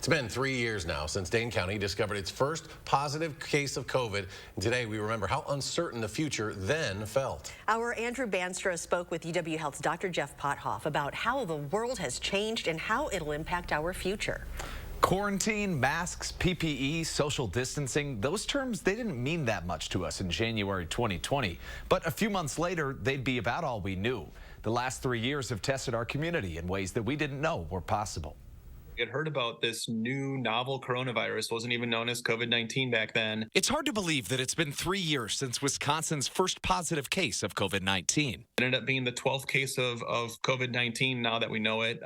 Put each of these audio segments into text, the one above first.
It's been 3 years now since Dane County discovered its first positive case of COVID. And today we remember how uncertain the future then felt. Our Andrew Banstra spoke with UW Health's Dr. Jeff Pothoff about how the world has changed and how it'll impact our future. Quarantine, masks, PPE, social distancing, those terms, they didn't mean that much to us in January 2020. But a few months later, they'd be about all we knew. The last 3 years have tested our community in ways that we didn't know were possible. Had heard about this new novel coronavirus, wasn't even known as COVID-19 back then. It's hard to believe that it's been 3 years since Wisconsin's first positive case of COVID-19. It ended up being the 12th case of COVID-19, now that we know it,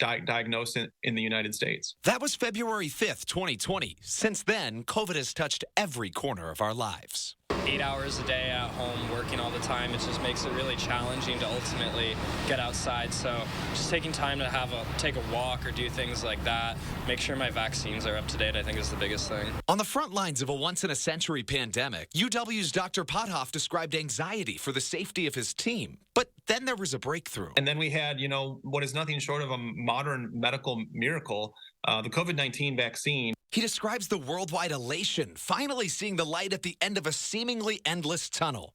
diagnosed in the United States. That was February 5th, 2020. Since then, COVID has touched every corner of our lives. 8 hours a day at home, working all the time, it just makes it really challenging to ultimately get outside. So just taking time to take a walk or do things like that, make sure my vaccines are up to date, I think is the biggest thing. On the front lines of a once-in-a-century pandemic, UW's Dr. Pothoff described anxiety for the safety of his team. But then there was a breakthrough. And then we had, what is nothing short of a modern medical miracle, the COVID-19 vaccine. He describes the worldwide elation, finally seeing the light at the end of a seemingly endless tunnel.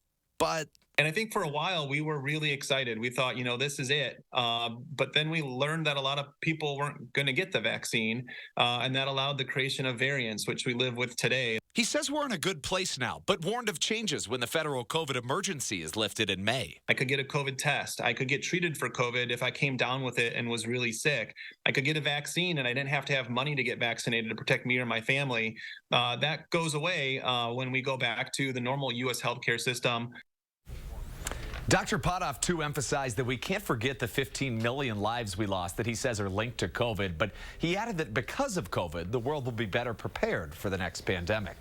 And I think for a while we were really excited. We thought, this is it. But then we learned that a lot of people weren't going to get the vaccine, and that allowed the creation of variants, which we live with today. He says we're in a good place now, but warned of changes when the federal COVID emergency is lifted in May. I could get a COVID test. I could get treated for COVID if I came down with it and was really sick. I could get a vaccine and I didn't have to have money to get vaccinated to protect me or my family. That goes away when we go back to the normal U.S. healthcare system. Dr. Pothoff, too, emphasized that we can't forget the 15 million lives we lost that he says are linked to COVID. But he added that because of COVID, the world will be better prepared for the next pandemic.